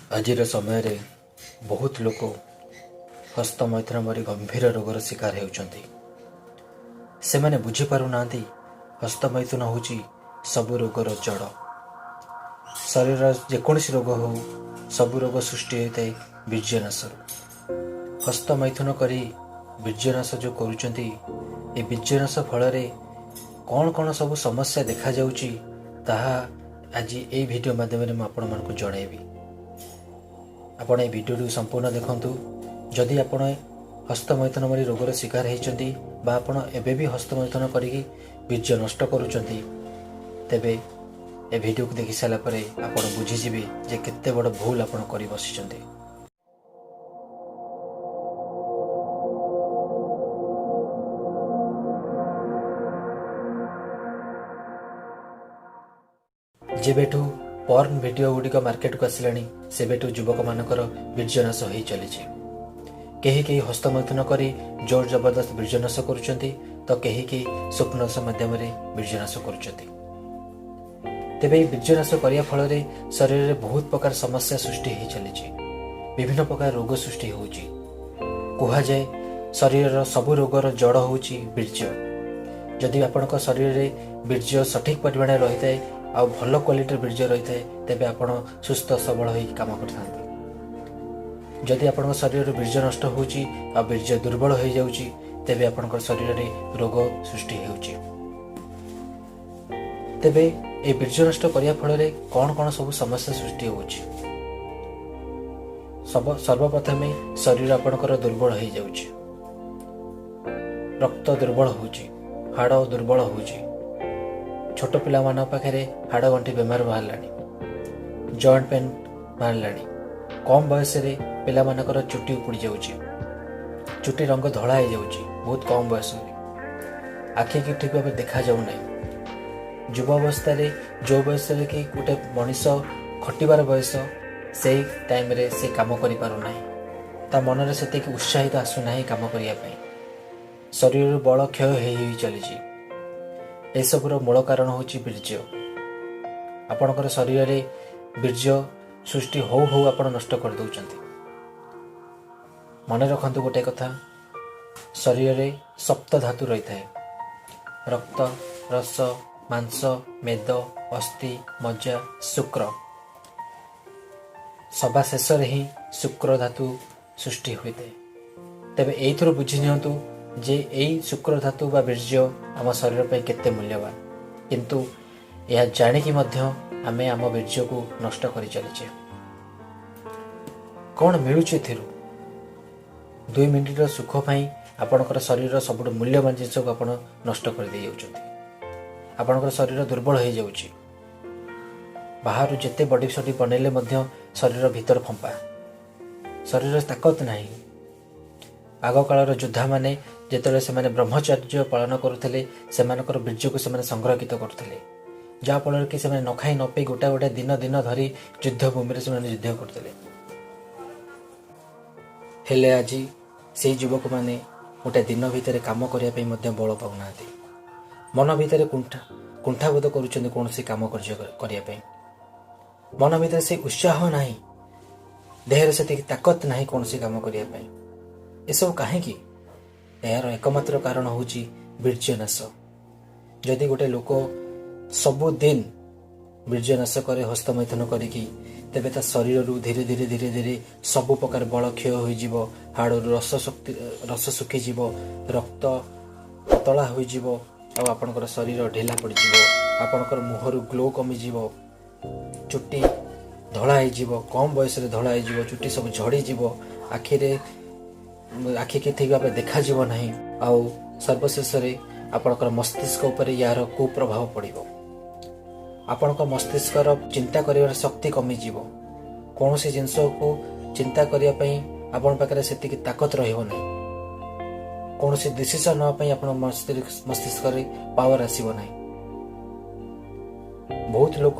ଆଜିର ସମୟରେ ବହୁତ ଲୋକ ହସ୍ତମୈଥୁନ ଭଳି ଗମ୍ଭୀର ରୋଗର ଶିକାର ହେଉଛନ୍ତି। ସେମାନେ ବୁଝିପାରୁନାହାନ୍ତି ହସ୍ତମୈଥୁନ ହେଉଛି ସବୁ ରୋଗର ଜଡ଼। ଶରୀରର ଯେକୌଣସି ରୋଗ ହେଉ, ସବୁ ରୋଗ ସୃଷ୍ଟି ହୋଇଥାଏ ବୀର୍ଯ୍ୟନାଶରୁ। ହସ୍ତମୈଥୁନ କରି ବୀର୍ଯ୍ୟନାଶ ଯେଉଁ କରୁଛନ୍ତି, ଏ ବୀର୍ଯ୍ୟନାଶ ଫଳରେ କ'ଣ କ'ଣ ସବୁ ସମସ୍ୟା ଦେଖାଯାଉଛି ତାହା ଆଜି ଏହି ଭିଡ଼ିଓ ମାଧ୍ୟମରେ ମୁଁ ଆପଣମାନଙ୍କୁ ଜଣାଇବି। ଆପଣ ଏହି ଭିଡ଼ିଓଟି ସମ୍ପୂର୍ଣ୍ଣ ଦେଖନ୍ତୁ। ଯଦି ଆପଣ ହସ୍ତମୈଥୁନ ଭଳି ରୋଗର ଶିକାର ହୋଇଛନ୍ତି ବା ଆପଣ ଏବେ ବି ହସ୍ତମୈଥୁନ କରିକି ବୀର୍ଯ୍ୟ ନଷ୍ଟ କରୁଛନ୍ତି, ତେବେ ଏ ଭିଡ଼ିଓକୁ ଦେଖି ସାରିଲା ପରେ ଆପଣ ବୁଝିଯିବେ ଯେ କେତେ ବଡ଼ ଭୁଲ ଆପଣ କରି ବସିଛନ୍ତି। ଯେବେଠୁ ପର୍ନ ଭିଡ଼ିଓ ଗୁଡ଼ିକ ମାର୍କେଟକୁ ଆସିଲାଣି, ସେବେଠୁ ଯୁବକମାନଙ୍କର ବୀର୍ଯ୍ୟନାଶ ହୋଇ ଚାଲିଛି। କେହି କେହି ହସ୍ତମୈଥୁନ କରି ଜୋର ଜବରଦସ୍ତ ବୀର୍ଯ୍ୟନାଶ କରୁଛନ୍ତି, ତ କେହି କେହି ସ୍ୱପ୍ନାଶ ମାଧ୍ୟମରେ ବୀର୍ଯ୍ୟନାଶ କରୁଛନ୍ତି। ତେବେ ଏହି ବୀର୍ଯ୍ୟନାଶ କରିବା ଫଳରେ ଶରୀରରେ ବହୁତ ପ୍ରକାର ସମସ୍ୟା ସୃଷ୍ଟି ହୋଇ ଚାଲିଛି। ବିଭିନ୍ନ ପ୍ରକାର ରୋଗ ସୃଷ୍ଟି ହେଉଛି। କୁହାଯାଏ ଶରୀରର ସବୁ ରୋଗର ଜଡ଼ ହେଉଛି ବୀର୍ଯ୍ୟ। ଯଦି ଆପଣଙ୍କ ଶରୀରରେ ବୀର୍ଯ୍ୟ ସଠିକ ପରିମାଣରେ ରହିଥାଏ ଆଉ ଭଲ କ୍ୱାଲିଟିର ବୀର୍ଯ୍ୟ ରହିଥାଏ, ତେବେ ଆପଣ ସୁସ୍ଥ ସବଳ ହୋଇ କାମ କରିଥାନ୍ତି। ଯଦି ଆପଣଙ୍କ ଶରୀରରୁ ବୀର୍ଯ୍ୟ ନଷ୍ଟ ହେଉଛି ଆଉ ବୀର୍ଯ୍ୟ ଦୁର୍ବଳ ହୋଇଯାଉଛି, ତେବେ ଆପଣଙ୍କ ଶରୀରରେ ରୋଗ ସୃଷ୍ଟି ହେଉଛି। ତେବେ ଏହି ବୀର୍ଯ୍ୟ ନଷ୍ଟ କରିବା ଫଳରେ କ'ଣ କ'ଣ ସବୁ ସମସ୍ୟା ସୃଷ୍ଟି ହେଉଛି? ସର୍ବପ୍ରଥମେ ଶରୀର ଆପଣଙ୍କର ଦୁର୍ବଳ ହୋଇଯାଉଛି, ରକ୍ତ ଦୁର୍ବଳ ହେଉଛି, ହାଡ଼ ଦୁର୍ବଳ ହେଉଛି। ଛୋଟ ପିଲାମାନଙ୍କ ପାଖରେ ହାଡ଼ ଗଣ୍ଠି ବେମାର ବାହାରିଲାଣି, ଜଏଣ୍ଟ ପେନ୍ ବାହାରିଲାଣି। କମ୍ ବୟସରେ ପିଲାମାନଙ୍କର ଚୁଟି ଉପୁଡ଼ି ଯାଉଛି, ଚୁଟି ରଙ୍ଗ ଧଳା ହେଇଯାଉଛି ବହୁତ କମ୍ ବୟସରେ। ଆଖିକି ଠିକ୍ ଭାବେ ଦେଖାଯାଉନାହିଁ। ଯୁବ ଅବସ୍ଥାରେ ଯେଉଁ ବୟସରେ କି ଗୋଟେ ମଣିଷ ଖଟିବାର ବୟସ, ସେଇ ଟାଇମ୍ରେ ସେ କାମ କରିପାରୁନାହିଁ। ତା ମନରେ ସେତିକି ଉତ୍ସାହିତ ଆସୁନାହିଁ କାମ କରିବା ପାଇଁ। ଶରୀରରୁ ବଳ କ୍ଷୟ ହେଇ ହେଇ ଚାଲିଛି। ଏସବୁର ମୂଳ କାରଣ ହେଉଛି ବୀର୍ଯ୍ୟ। ଆପଣଙ୍କର ଶରୀରରେ ବୀର୍ଯ୍ୟ ସୃଷ୍ଟି ହଉ ହଉ ଆପଣ ନଷ୍ଟ କରିଦେଉଛନ୍ତି। ମନେ ରଖନ୍ତୁ ଗୋଟେ କଥା, ଶରୀରରେ ସପ୍ତ ଧାତୁ ରହିଥାଏ: ରକ୍ତ, ରସ, ମାଂସ, ମେଦ, ଅସ୍ଥି, ମଜ୍ଜା, ଶୁକ୍ର। ସବା ଶେଷରେ ହିଁ ଶୁକ୍ର ଧାତୁ ସୃଷ୍ଟି ହୋଇଥାଏ। ତେବେ ଏଇଥିରୁ ବୁଝି ନିଅନ୍ତୁ ଯେ ଏଇ ଶୁକ୍ର ଧାତୁ ବା ବୀର୍ଯ୍ୟ ଆମ ଶରୀର ପାଇଁ କେତେ ମୂଲ୍ୟବାନ। କିନ୍ତୁ ଏହା ଜାଣିକି ମଧ୍ୟ ଆମେ ଆମ ବୀର୍ଯ୍ୟକୁ ନଷ୍ଟ କରି ଚାଲିଛେ। କ'ଣ ମିଳୁଛି ଏଥିରୁ? 2 ମିନିଟର ସୁଖ ପାଇଁ ଆପଣଙ୍କର ଶରୀରର ସବୁଠୁ ମୂଲ୍ୟବାନ ଜିନିଷକୁ ଆପଣ ନଷ୍ଟ କରିଦେଇ ଯାଉଛନ୍ତି। ଆପଣଙ୍କର ଶରୀର ଦୁର୍ବଳ ହୋଇଯାଉଛି। ବାହାରୁ ଯେତେ ବଡି ସଡି ବନେଇଲେ ମଧ୍ୟ ଶରୀର ଭିତର ଫମ୍ପା, ଶରୀରରେ ତାକତ ନାହିଁ। ଆଗକାଳର ଯୋଦ୍ଧାମାନେ ଯେତେବେଳେ ସେମାନେ ବ୍ରହ୍ମଚର୍ଯ୍ୟ ପାଳନ କରୁଥିଲେ, ସେମାନଙ୍କର ବୀର୍ଯ୍ୟକୁ ସେମାନେ ସଂରକ୍ଷିତ କରୁଥିଲେ, ଯାହାଫଳରେ କି ସେମାନେ ନ ଖାଇ ନ ପିଇ ଗୋଟେ ଦିନ ଦିନ ଧରି ଯୁଦ୍ଧ ଭୂମିରେ ସେମାନେ ଯୁଦ୍ଧ କରୁଥିଲେ। ହେଲେ ଆଜି ସେଇ ଯୁବକମାନେ ଗୋଟେ ଦିନ ଭିତରେ କାମ କରିବା ପାଇଁ ମଧ୍ୟ ବଳ ପାଉନାହାନ୍ତି। ମନ ଭିତରେ କୁଣ୍ଠାବୋଧ କରୁଛନ୍ତି କୌଣସି କାମ କରିବା ପାଇଁ। ମନ ଭିତରେ ସେ ଉତ୍ସାହ ନାହିଁ, ଦେହରେ ସେତିକି ତାକତ ନାହିଁ କୌଣସି କାମ କରିବା ପାଇଁ। ଏସବୁ କାହିଁକି? ଏହାର ଏକମାତ୍ର କାରଣ ହେଉଛି ବୀର୍ଯ୍ୟନାଶ। ଯଦି ଗୋଟେ ଲୋକ ସବୁଦିନ ବୀର୍ଯ୍ୟନାଶ କରେ ହସ୍ତମୈଥୁନ କରିକି, ତେବେ ତା ଶରୀରରୁ ଧୀରେ ଧୀରେ ଧୀରେ ଧୀରେ ସବୁ ପ୍ରକାର ବଳ କ୍ଷୟ ହୋଇଯିବ। ହାଡ଼ରୁ ରସ ଶୁଖିଯିବ, ରକ୍ତ ପତଳା ହୋଇଯିବ ଆଉ ଆପଣଙ୍କର ଶରୀର ଢିଲା ପଡ଼ିଯିବ। ଆପଣଙ୍କର ମୁହଁରୁ ଗ୍ଲୋ କମିଯିବ, ଚୁଟି ଧଳା ହେଇଯିବ, କମ୍ ବୟସରେ ଧଳା ହେଇଯିବ, ଚୁଟି ସବୁ ଝଡ଼ିଯିବ, ଆଖିକି ଠିକ୍ ଭାବେ ଦେଖାଯିବ ନାହିଁ। ଆଉ ସର୍ବଶେଷରେ ଆପଣଙ୍କର ମସ୍ତିଷ୍କ ଉପରେ ଏହାର କୁପ୍ରଭାବ ପଡ଼ିବ। ଆପଣଙ୍କ ମସ୍ତିଷ୍କର ଚିନ୍ତା କରିବାର ଶକ୍ତି କମିଯିବ। କୌଣସି ଜିନିଷକୁ ଚିନ୍ତା କରିବା ପାଇଁ ଆପଣଙ୍କ ପାଖରେ ସେତିକି ତାକତ ରହିବ ନାହିଁ। କୌଣସି ଡିସିସନ୍ ନେବା ପାଇଁ ଆପଣଙ୍କ ମସ୍ତିଷ୍କରେ ପାୱାର ଆସିବ ନାହିଁ। ବହୁତ ଲୋକ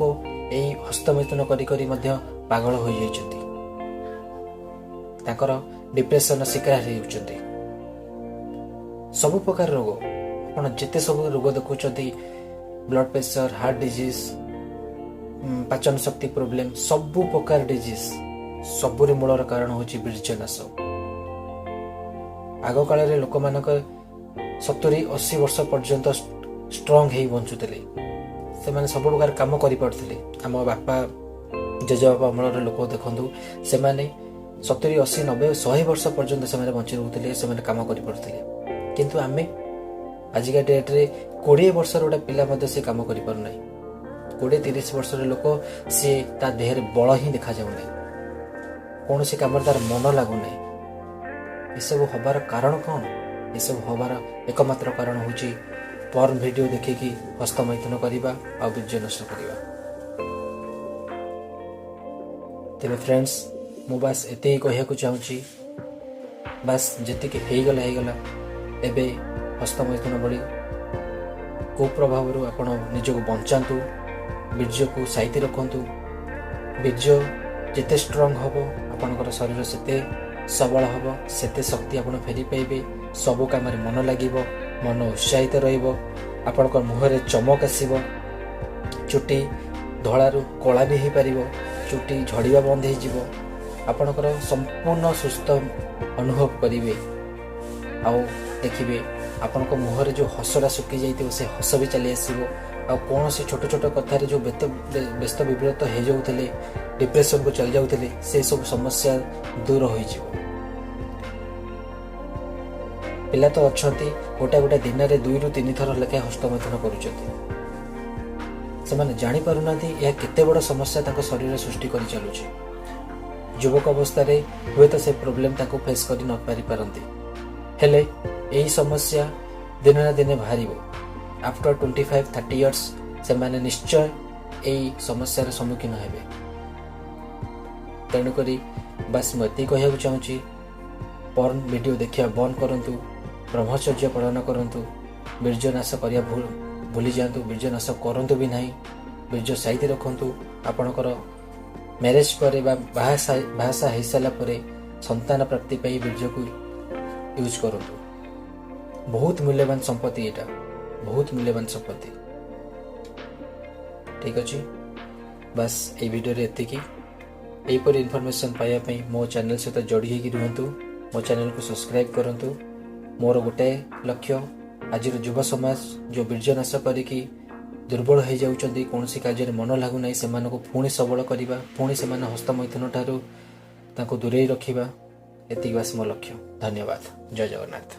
ଏହି ହସ୍ତମୈଥୁନ କରି କରି ମଧ୍ୟ ପାଗଳ ହୋଇଯାଇଛନ୍ତି। ତାଙ୍କର ଡିପ୍ରେସନର ଶିକାର ହେଉଛନ୍ତି। ସବୁ ପ୍ରକାର ରୋଗ, ଆପଣ ଯେତେ ସବୁ ରୋଗ ଦେଖୁଛନ୍ତି, ବ୍ଲଡ ପ୍ରେସର, ହାର୍ଟ ଡିଜିଜ୍, ପାଚନ ଶକ୍ତି ପ୍ରୋବ୍ଲେମ, ସବୁ ପ୍ରକାର ଡିଜିଜ୍ ସବୁରି ମୂଳର କାରଣ ହେଉଛି ବୀର୍ଯ୍ୟନାଶ। ଆଗକାଳରେ ଲୋକମାନଙ୍କ 70-80 ବର୍ଷ ପର୍ଯ୍ୟନ୍ତ ଷ୍ଟ୍ରଙ୍ଗ ହେଇ ବଞ୍ଚୁଥିଲେ। ସେମାନେ ସବୁ ପ୍ରକାର କାମ କରିପାରୁଥିଲେ। ଆମ ବାପା ଜେଜେବାପା ଅମଳର ଲୋକ ଦେଖନ୍ତୁ, ସେମାନେ 70, 80, 90, 100 ବର୍ଷ ପର୍ଯ୍ୟନ୍ତ ସେମାନେ ବଞ୍ଚି ରହୁଥିଲେ, ସେମାନେ କାମ କରିପାରୁଥିଲେ। କିନ୍ତୁ ଆମେ ଆଜିକା ଡେଟ୍ରେ 20 ବର୍ଷର ଗୋଟେ ପିଲା ମଧ୍ୟ ସେ କାମ କରିପାରୁନାହିଁ। 20-30 ବର୍ଷର ଲୋକ ସିଏ ତା ଦେହରେ ବଳ ହିଁ ଦେଖାଯାଉନାହିଁ, କୌଣସି କାମରେ ତାର ମନ ଲାଗୁନାହିଁ। ଏସବୁ ହବାର କାରଣ କ'ଣ? ଏସବୁ ହବାର ଏକମାତ୍ର କାରଣ ହେଉଛି ପର୍ନ ଭିଡ଼ିଓ ଦେଖିକି ହସ୍ତମୈଥୁନ କରିବା ଆଉ ବୀର୍ଯ୍ୟନାଶ କରିବା। ତେବେ ଫ୍ରେଣ୍ଡସ୍, ମୁଁ ବାସ୍ ଏତିକି କହିବାକୁ ଚାହୁଁଛି, ବାସ୍ ଯେତିକି ହେଇଗଲା। ଏବେ ହସ୍ତମୈଥୁନ ଭଳି କୁପ୍ରଭାବରୁ ଆପଣ ନିଜକୁ ବଞ୍ଚାନ୍ତୁ, ବୀର୍ଯ୍ୟକୁ ସାଇତି ରଖନ୍ତୁ। ବୀର୍ଯ୍ୟ ଯେତେ ଷ୍ଟ୍ରଙ୍ଗ ହେବ, ଆପଣଙ୍କର ଶରୀର ସେତେ ସବଳ ହେବ, ସେତେ ଶକ୍ତି ଆପଣ ଫେରି ପାଇବେ। ସବୁ କାମରେ ମନ ଲାଗିବ, ମନ ଉତ୍ସାହିତ ରହିବ, ଆପଣଙ୍କ ମୁହଁରେ ଚମକ ଆସିବ, ଚୁଟି ଧଳାରୁ କଳା ବି ହେଇପାରିବ, ଚୁଟି ଝଡ଼ିବା ବନ୍ଦ ହେଇଯିବ, ଆପଣଙ୍କର ସମ୍ପୂର୍ଣ୍ଣ ସୁସ୍ଥ ଅନୁଭବ କରିବେ। ଆଉ ଦେଖିବେ ଆପଣଙ୍କ ମୁହଁରେ ଯେଉଁ ହସଟା ଶୁଖି ଯାଇଥିବ, ସେ ହସ ବି ଚାଲି ଆସିବ। ଆଉ କୌଣସି ଛୋଟ ଛୋଟ କଥାରେ ଯେଉଁ ବ୍ୟସ୍ତ ବିବ୍ରତ ହେଇଯାଉଥିଲେ, ଡିପ୍ରେସନକୁ ଚାଲି ଯାଉଥିଲେ, ସେସବୁ ସମସ୍ୟା ଦୂର ହୋଇଯିବ। ପିଲା ତ ଅଛନ୍ତି ଗୋଟେ ଦିନରେ 2-3 ଥର ଲେଖାଏଁ ହସ୍ତମୈଥୁନ କରୁଛନ୍ତି। ସେମାନେ ଜାଣିପାରୁନାହାନ୍ତି ଏହା କେତେ ବଡ଼ ସମସ୍ୟା ତାଙ୍କ ଶରୀରରେ ସୃଷ୍ଟି କରି ଚାଲୁଛି। ଯୁବକ ଅବସ୍ଥାରେ ହୁଏତ ସେ ପ୍ରୋବ୍ଲେମ୍ ତାଙ୍କୁ ଫେସ୍ କରି ନ ପାରିପାରନ୍ତି, ହେଲେ ଏହି ସମସ୍ୟା ଦିନେ ନା ଦିନେ ବାହାରିବ। ଆଫ୍ଟର 25-30 ଇୟର୍ସ ସେମାନେ ନିଶ୍ଚୟ ଏହି ସମସ୍ୟାର ସମ୍ମୁଖୀନ ହେବେ। ତେଣୁକରି ବାସ୍ ମୁଁ ଏତିକି କହିବାକୁ ଚାହୁଁଛି, ପର୍ନ ଭିଡ଼ିଓ ଦେଖିବା ବନ୍ଦ କରନ୍ତୁ, ବ୍ରହ୍ମଚର୍ଯ୍ୟ ପାଳନ କରନ୍ତୁ, ବୀର୍ଯ୍ୟନାଶ କରିବା ଭୁଲି ଯାଆନ୍ତୁ, ବୀର୍ଯ୍ୟନାଶ କରନ୍ତୁ ବି ନାହିଁ। ବୀର୍ଯ୍ୟ ସାଇତି ରଖନ୍ତୁ। ଆପଣଙ୍କର ମ୍ୟାରେଜ୍ ପରେ ବା ବାହାସାହା ହେଇସାରିଲା ପରେ ସନ୍ତାନ ପ୍ରାପ୍ତି ପାଇଁ ବୀର୍ଯ୍ୟକୁ ୟୁଜ୍ କରନ୍ତୁ। ବହୁତ ମୂଲ୍ୟବାନ ସମ୍ପତ୍ତି, ଏଇଟା ବହୁତ ମୂଲ୍ୟବାନ ସମ୍ପତ୍ତି। ଠିକ୍ ଅଛି, ବାସ୍ ଏଇ ଭିଡ଼ିଓରେ ଏତିକି। ଏହିପରି ଇନଫର୍ମେସନ୍ ପାଇବା ପାଇଁ ମୋ ଚ୍ୟାନେଲ୍ ସହିତ ଯୋଡ଼ି ହେଇକି ରୁହନ୍ତୁ। ମୋ ଚ୍ୟାନେଲକୁ ସବସ୍କ୍ରାଇବ୍ କରନ୍ତୁ। ମୋର ଗୋଟାଏ ଲକ୍ଷ୍ୟ, ଆଜିର ଯୁବ ସମାଜ ଯେଉଁ ବୀର୍ଯ୍ୟନାଶ କରିକି ଦୁର୍ବଳ ହେଇଯାଉଛନ୍ତି, କୌଣସି କାର୍ଯ୍ୟରେ ମନ ଲାଗୁନାହିଁ, ସେମାନଙ୍କୁ ପୁଣି ସବଳ କରିବା, ପୁଣି ସେମାନେ ହସ୍ତମୈଥୁନ ଠାରୁ ତାଙ୍କୁ ଦୂରେଇ ରଖିବା। ଏତିକି ବାସ୍ ମୋ ଲକ୍ଷ୍ୟ। ଧନ୍ୟବାଦ। ଜୟ ଜଗନ୍ନାଥ।